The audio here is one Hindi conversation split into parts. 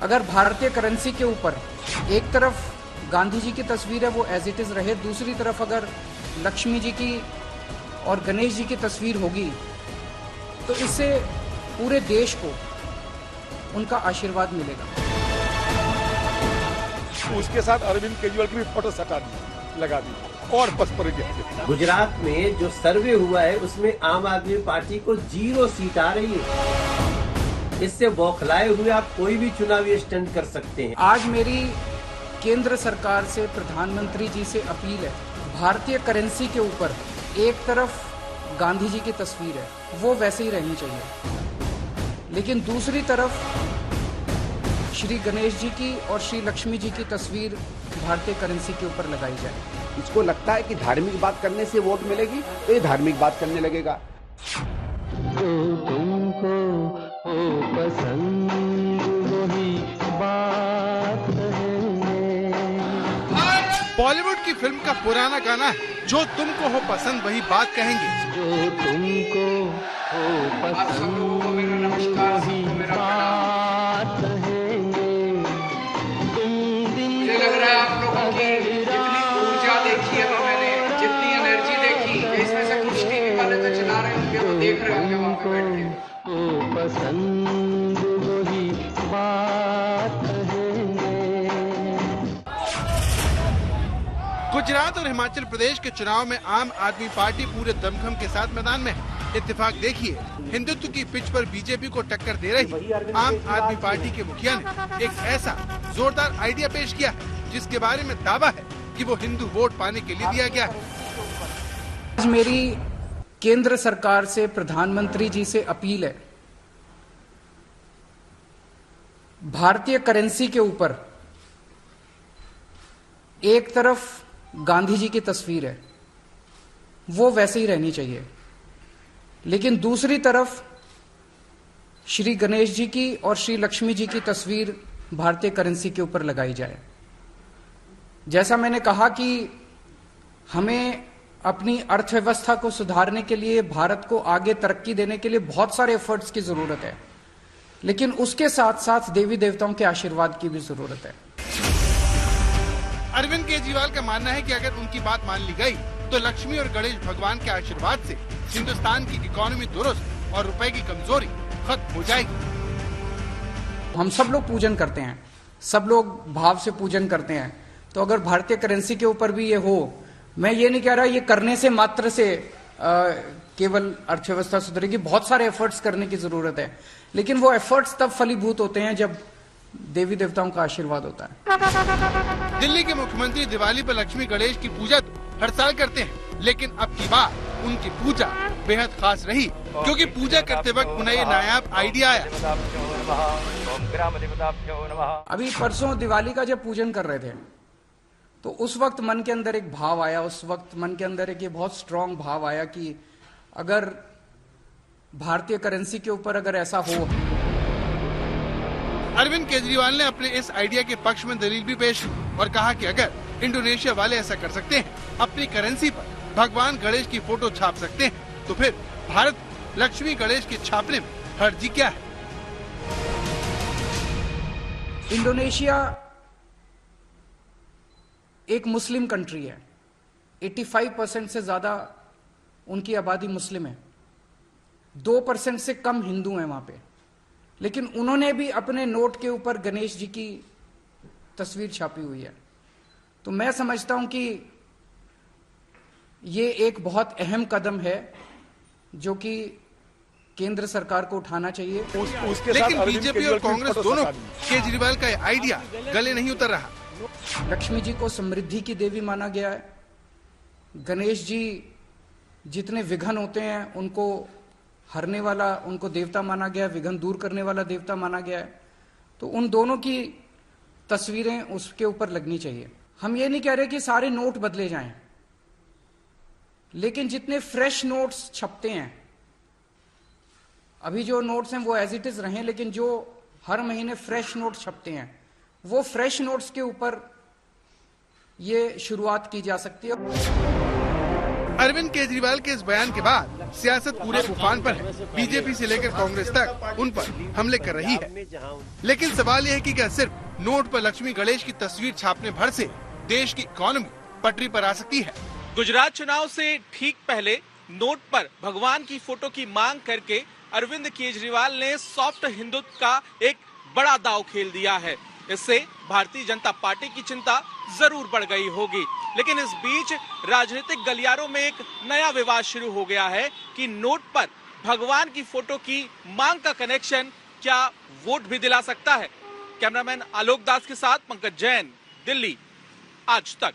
अगर भारतीय करेंसी के ऊपर एक तरफ गांधी जी की तस्वीर है वो एज इट इज रहे, दूसरी तरफ अगर लक्ष्मी जी की और गणेश जी की तस्वीर होगी तो इससे पूरे देश को उनका आशीर्वाद मिलेगा। उसके साथ अरविंद केजरीवाल की भी फोटो सटा दी, लगा दी और बस पर गया। गुजरात में जो सर्वे हुआ है उसमें आम आदमी पार्टी को 0 सीट आ रही है। इससे बौखलाए हुए आप कोई भी चुनावी स्टंट कर सकते हैं। आज मेरी केंद्र सरकार से, प्रधानमंत्री जी से अपील है, भारतीय करेंसी के ऊपर एक तरफ गांधी जी की तस्वीर है वो वैसे ही रहनी चाहिए, लेकिन दूसरी तरफ श्री गणेश जी की और श्री लक्ष्मी जी की तस्वीर भारतीय करेंसी के ऊपर लगाई जाए। इसको लगता है कि धार्मिक बात करने से वोट मिलेगी तो ये धार्मिक बात करने लगेगा। तुमको हो पसंद वही बात बॉलीवुड की फिल्म का पुराना गाना है, जो तुमको हो पसंद वही बात कहेंगे। जो तुमको हो पसंद वही बात कहेंगे। तुम दिन मुझे लग रहा है आप लोगों की जितनी ऊर्जा देखी है तो मैंने, जितनी एनर्जी देखी, इसमें से कुछ टीवी वाले तो चला रहे होंगे, वो देख रहे होंगे वहाँ पे बैठ के। हो पसंद वही बात कहेंगे। गुजरात और हिमाचल प्रदेश के चुनाव में आम आदमी पार्टी पूरे दमखम के साथ मैदान में है। इत्तेफाक देखिए, हिंदुत्व की पिच पर बीजेपी को टक्कर दे रही आम आदमी पार्टी के मुखिया ने एक ऐसा जोरदार आइडिया पेश किया जिसके बारे में दावा है कि वो हिंदू वोट पाने के लिए दिया गया है। आज मेरी केंद्र सरकार से, प्रधानमंत्री जी से अपील है, भारतीय करेंसी के ऊपर एक तरफ गांधी जी की तस्वीर है वो वैसे ही रहनी चाहिए, लेकिन दूसरी तरफ श्री गणेश जी की और श्री लक्ष्मी जी की तस्वीर भारतीय करेंसी के ऊपर लगाई जाए। जैसा मैंने कहा कि हमें अपनी अर्थव्यवस्था को सुधारने के लिए, भारत को आगे तरक्की देने के लिए बहुत सारे एफर्ट्स की जरूरत है, लेकिन उसके साथ साथ देवी देवताओं के आशीर्वाद की भी जरूरत है। अरविंद केजरीवाल का मानना है कि अगर उनकी बात मान ली गई तो लक्ष्मी और गणेश भगवान के आशीर्वाद से हिंदुस्तान की इकोनॉमी दुरुस्त और रुपए की कमजोरी खत्म हो जाएगी। हम सब लोग पूजन करते हैं, सब लोग भाव से पूजन करते हैं, तो अगर भारतीय करेंसी के ऊपर भी ये हो, मैं ये नहीं कह रहा ये करने से मात्र से केवल अर्थव्यवस्था सुधरेगी, बहुत सारे एफर्ट्स करने की जरूरत है, लेकिन वो एफर्ट्स तब फलीभूत होते हैं जब देवी देवताओं का आशीर्वाद होता है। दिल्ली के मुख्यमंत्री दिवाली पर लक्ष्मी गणेश की पूजा तो हर साल करते हैं, लेकिन अब की बार उनकी पूजा बेहद खास रही, क्योंकि पूजा करते वक्त उन्हें ये नायाब आइडिया आया। अभी परसों दिवाली का जब पूजन कर रहे थे तो उस वक्त मन के अंदर एक भाव आया, उस वक्त मन के अंदर एक ये बहुत स्ट्रांग भाव आया कि अगर भारतीय करेंसी के ऊपर अगर ऐसा हो। अरविंद केजरीवाल ने अपने इस आइडिया के पक्ष में दलील भी पेश की और कहा कि अगर इंडोनेशिया वाले ऐसा कर सकते हैं, अपनी करेंसी पर भगवान गणेश की फोटो छाप सकते हैं, तो फिर भारत लक्ष्मी गणेश के छापने में हर्जी क्या है। इंडोनेशिया एक मुस्लिम कंट्री है, 85% से ज्यादा उनकी आबादी मुस्लिम है, 2% से कम हिंदू हैं वहां पे, लेकिन उन्होंने भी अपने नोट के ऊपर गणेश जी की तस्वीर छापी हुई है। तो मैं समझता हूं कि ये एक बहुत अहम कदम है जो कि केंद्र सरकार को उठाना चाहिए। लेकिन बीजेपी और कांग्रेस दोनों केजरीवाल का आइडिया गले नहीं उतर रहा। लक्ष्मी जी को समृद्धि की देवी माना गया है, गणेश जी जितने विघ्न होते हैं उनको हरने वाला, उनको देवता माना गया, विघ्न दूर करने वाला देवता माना गया है, तो उन दोनों की तस्वीरें उसके ऊपर लगनी चाहिए। हम ये नहीं कह रहे कि सारे नोट बदले जाएं, लेकिन जितने फ्रेश नोट्स छपते हैं, अभी जो नोट्स हैं वो एज इट इज रहें, लेकिन जो हर महीने फ्रेश नोट छपते हैं वो फ्रेश नोट्स के ऊपर ये शुरुआत की जा सकती है। अरविंद केजरीवाल के इस बयान के बाद सियासत पूरे उफान पर है। बीजेपी से लेकर कांग्रेस तक उन पर हमले कर रही है। लेकिन सवाल यह है कि क्या सिर्फ नोट पर लक्ष्मी गणेश की तस्वीर छापने भर से देश की इकोनॉमी पटरी पर आ सकती है? गुजरात चुनाव से ठीक पहले नोट पर भगवान की फोटो की मांग करके अरविंद केजरीवाल ने सॉफ्ट हिंदुत्व का एक बड़ा दांव खेल दिया है। इससे भारतीय जनता पार्टी की चिंता जरूर बढ़ गई होगी। लेकिन इस बीच राजनीतिक गलियारों में एक नया विवाद शुरू हो गया है कि नोट पर भगवान की फोटो की मांग का कनेक्शन क्या वोट भी दिला सकता है? कैमरामैन आलोक दास के साथ पंकज जैन, दिल्ली, आज तक।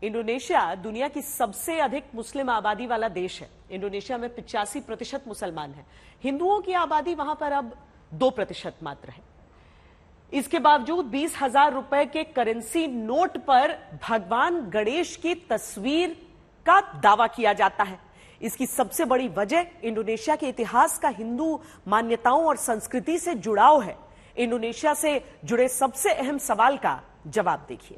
इंडोनेशिया दुनिया की सबसे अधिक मुस्लिम आबादी वाला देश है। इंडोनेशिया में 85% मुसलमान हैं। हिंदुओं की आबादी वहां पर अब 2% मात्र है। इसके बावजूद 20,000 रुपए के करेंसी नोट पर भगवान गणेश की तस्वीर का दावा किया जाता है। इसकी सबसे बड़ी वजह इंडोनेशिया के इतिहास का हिंदू मान्यताओं और संस्कृति से जुड़ाव है। इंडोनेशिया से जुड़े सबसे अहम सवाल का जवाब देखिए।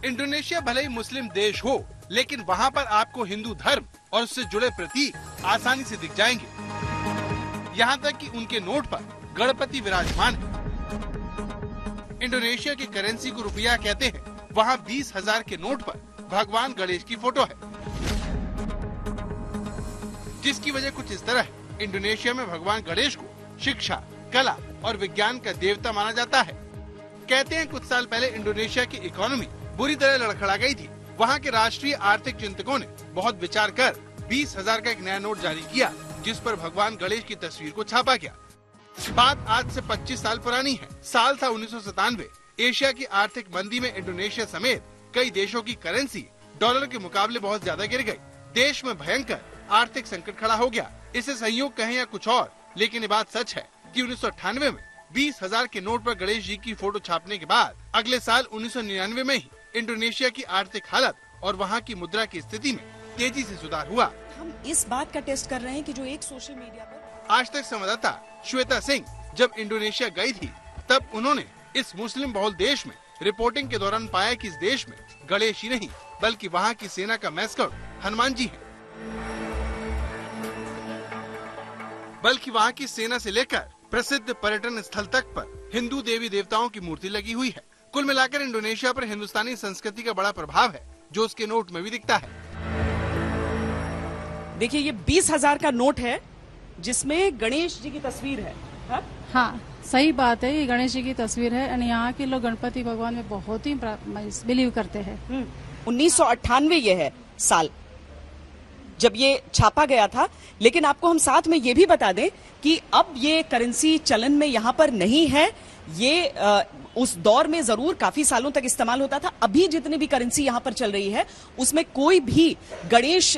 इंडोनेशिया भले ही मुस्लिम देश हो, लेकिन वहाँ पर आपको हिंदू धर्म और उससे जुड़े प्रतीक आसानी से दिख जाएंगे। यहाँ तक कि उनके नोट पर गणपति विराजमान है। इंडोनेशिया की करेंसी को रुपया कहते हैं। वहाँ 20,000 के नोट पर भगवान गणेश की फोटो है, जिसकी वजह कुछ इस तरह है। इंडोनेशिया में भगवान गणेश को शिक्षा, कला और विज्ञान का देवता माना जाता है। कहते हैं कुछ साल पहले इंडोनेशिया की इकोनॉमी बुरी तरह लड़खड़ा गई थी। वहाँ के राष्ट्रीय आर्थिक चिंतकों ने बहुत विचार कर 20,000 का एक नया नोट जारी किया, जिस पर भगवान गणेश की तस्वीर को छापा गया। बात आज से 25 साल पुरानी है। साल था 1997। एशिया की आर्थिक मंदी में इंडोनेशिया समेत कई देशों की करेंसी डॉलर के मुकाबले बहुत ज्यादा गिर गई। देश में भयंकर आर्थिक संकट खड़ा हो गया। इसे संयोग कहें या कुछ और, लेकिन ये बात सच है कि 1998 में 20,000 के नोट पर गणेश जी की फोटो छापने के बाद अगले साल 1999 में ही इंडोनेशिया की आर्थिक हालत और वहाँ की मुद्रा की स्थिति में तेजी से सुधार हुआ। हम इस बात का टेस्ट कर रहे हैं कि जो एक सोशल मीडिया पर आज तक संवाददाता श्वेता सिंह जब इंडोनेशिया गई थी, तब उन्होंने इस मुस्लिम बहुल देश में रिपोर्टिंग के दौरान पाया कि इस देश में गणेश ही नहीं बल्कि वहाँ की सेना का मैस्कट हनुमान जी है। बल्कि वहाँ की सेना से लेकर प्रसिद्ध पर्यटन स्थल तक पर हिंदू देवी देवताओं की मूर्ति लगी हुई है। कुल मिलाकर इंडोनेशिया पर हिंदुस्तानी संस्कृति का बड़ा प्रभाव है, जो उसके नोट में भी दिखता है। देखिए, ये 20,000 का नोट है जिसमें गणेश जी की तस्वीर है। हाँ, सही बात है। ये गणेश जी की तस्वीर है और यहाँ के लोग गणपति भगवान में बहुत ही बिलीव करते हैं। 1998 ये है साल जब ये छापा गया था। लेकिन आपको हम साथ में ये भी बता दें कि अब ये करेंसी चलन में यहाँ पर नहीं है। ये उस दौर में जरूर काफी सालों तक इस्तेमाल होता था। अभी जितनी भी करेंसी यहाँ पर चल रही है उसमें कोई भी गणेश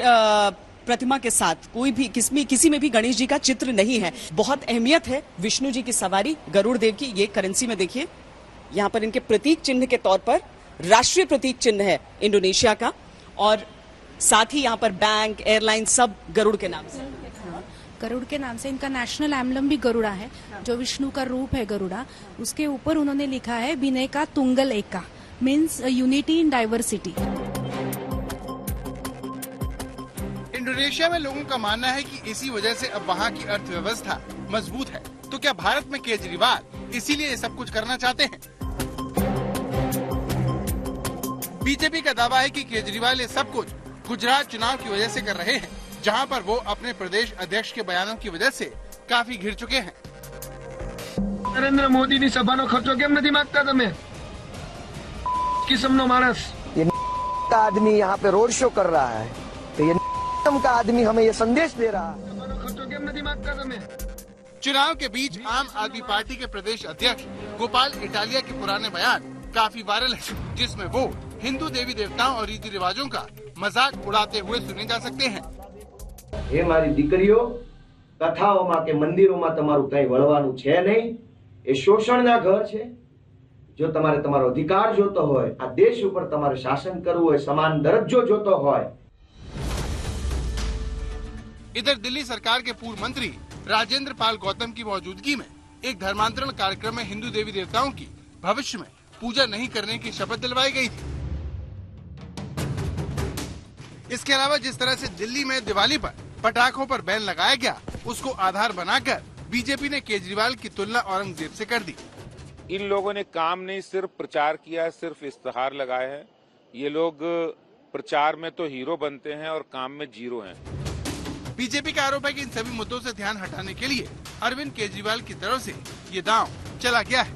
प्रतिमा के साथ कोई भी किसी में भी गणेश जी का चित्र नहीं है। बहुत अहमियत है विष्णु जी की सवारी गरुड़ देव की। ये करेंसी में देखिए, यहाँ पर इनके प्रतीक चिन्ह के तौर पर राष्ट्रीय प्रतीक चिन्ह है इंडोनेशिया का, और साथ ही यहाँ पर बैंक, एयरलाइन सब गरुड़ के नाम से। गरुड़ के नाम से इनका नेशनल एम्बलम भी गरुड़ा है, जो विष्णु का रूप है गरुड़ा। उसके ऊपर उन्होंने लिखा है बिनेका तुंगल एका, means unity in diversity. Indonesia में लोगों का मानना है कि इसी वजह से अब वहाँ की अर्थव्यवस्था मजबूत है। तो क्या भारत में केजरीवाल इसीलिए ये सब कुछ करना चाहते हैं? बीजेपी का दावा है कि केजरीवाल ये सब कुछ गुजरात चुनाव की वजह से कर रहे हैं, जहां पर वो अपने प्रदेश अध्यक्ष के बयानों की वजह से काफी घिर चुके हैं। नरेंद्र मोदी ની સભાનો ખર્ચો કેમ નથી માંગતા તમે? કિસ્મનો માણસ ये का आदमी यहाँ पे रोड शो कर रहा है, तो ये का आदमी हमें ये संदेश दे रहा है। સભાનો ખર્ચો કેમ નથી માંગતા તમે? चुनाव के बीच आम आदमी पार्टी के प्रदेश अध्यक्ष गोपाल इटालिया के पुराने बयान काफी वायरल है, जिसमें वो हिंदू देवी देवताओं और रीति रिवाजों का मजाक उड़ाते हुए सुने जा सकते हैं। हे मारी दीकरीओ, कथाओं के मंदिरों में तमारू कई वळवानुं छे नहीं। ए शोषणना घर छे। जो तमारे तमारो अधिकार जोतो होय, आ देश ऊपर तमारे शासन करवुं होय, समान दरज्जो जोतो होय। इधर दिल्ली सरकार के पूर्व मंत्री राजेंद्र पाल गौतम की मौजूदगी में एक धर्मांतरण कार्यक्रम में हिंदू देवी देवताओं की भविष्य में पूजा नहीं करने की शपथ दिलवाई गई थी। इसके अलावा जिस तरह से दिल्ली में दिवाली पर पटाखों पर बैन लगाया गया, उसको आधार बनाकर बीजेपी ने केजरीवाल की तुलना औरंगजेब से कर दी। इन लोगों ने काम नहीं सिर्फ प्रचार किया है, सिर्फ इश्तेहार लगाए हैं। ये लोग प्रचार में तो हीरो बनते हैं और काम में जीरो हैं। बीजेपी का आरोप है कि इन सभी मुद्दों से ध्यान हटाने के लिए अरविंद केजरीवाल की तरफ से ये दांव चला गया है।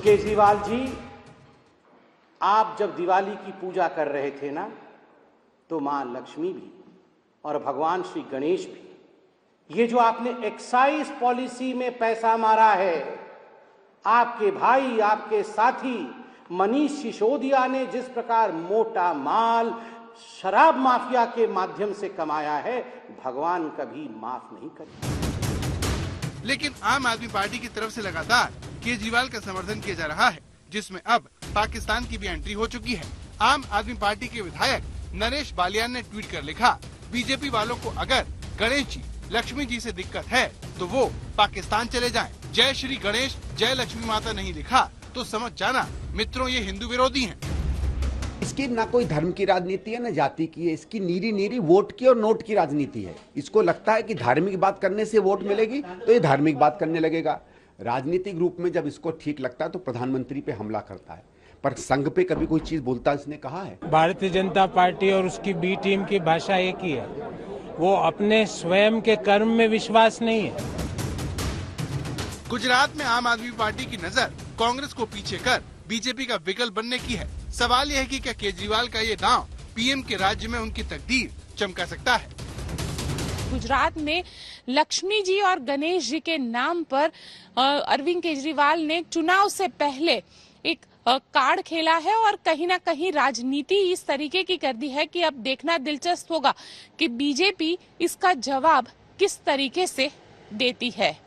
केजरीवाल जी, आप जब दिवाली की पूजा कर रहे थे ना, तो मां लक्ष्मी भी और भगवान श्री गणेश भी, ये जो आपने एक्साइज पॉलिसी में पैसा मारा है, आपके भाई, आपके साथी मनीष सिसोदिया ने जिस प्रकार मोटा माल शराब माफिया के माध्यम से कमाया है, भगवान कभी माफ नहीं करेगा। लेकिन आम आदमी पार्टी की तरफ से लगातार केजरीवाल का समर्थन किया जा रहा है, जिसमें अब पाकिस्तान की भी एंट्री हो चुकी है। आम आदमी पार्टी के विधायक नरेश बालियान ने ट्वीट कर लिखा, बीजेपी वालों को अगर गणेश जी, लक्ष्मी जी से दिक्कत है तो वो पाकिस्तान चले जाएं। जय श्री गणेश, जय लक्ष्मी माता नहीं लिखा तो समझ जाना मित्रों, ये हिंदू विरोधी हैं। इसकी ना कोई धर्म की राजनीति है, ना जाति की है। इसकी नीरी वोट की और नोट की राजनीति है। इसको लगता है कि धार्मिक बात करने से वोट मिलेगी, तो ये धार्मिक बात करने लगेगा। राजनीतिक रूप में जब इसको ठीक लगता है तो प्रधानमंत्री पे हमला करता है, पर संघ पे कभी कोई चीज बोलता है, इसने कहा है। भारतीय जनता पार्टी और उसकी बी टीम की भाषा एक ही है, वो अपने स्वयं के कर्म में विश्वास नहीं है। गुजरात में आम आदमी पार्टी की नजर कांग्रेस को पीछे कर बीजेपी का विकल्प बनने की है। सवाल यह है कि क्या केजरीवाल का ये दांव पीएम के राज्य में उनकी तकदीर चमका सकता है। गुजरात में लक्ष्मी जी और गणेश जी के नाम पर अरविंद केजरीवाल ने चुनाव से पहले एक कार्ड खेला है और कहीं ना कहीं राजनीति इस तरीके की कर दी है कि अब देखना दिलचस्प होगा कि बीजेपी इसका जवाब किस तरीके से देती है।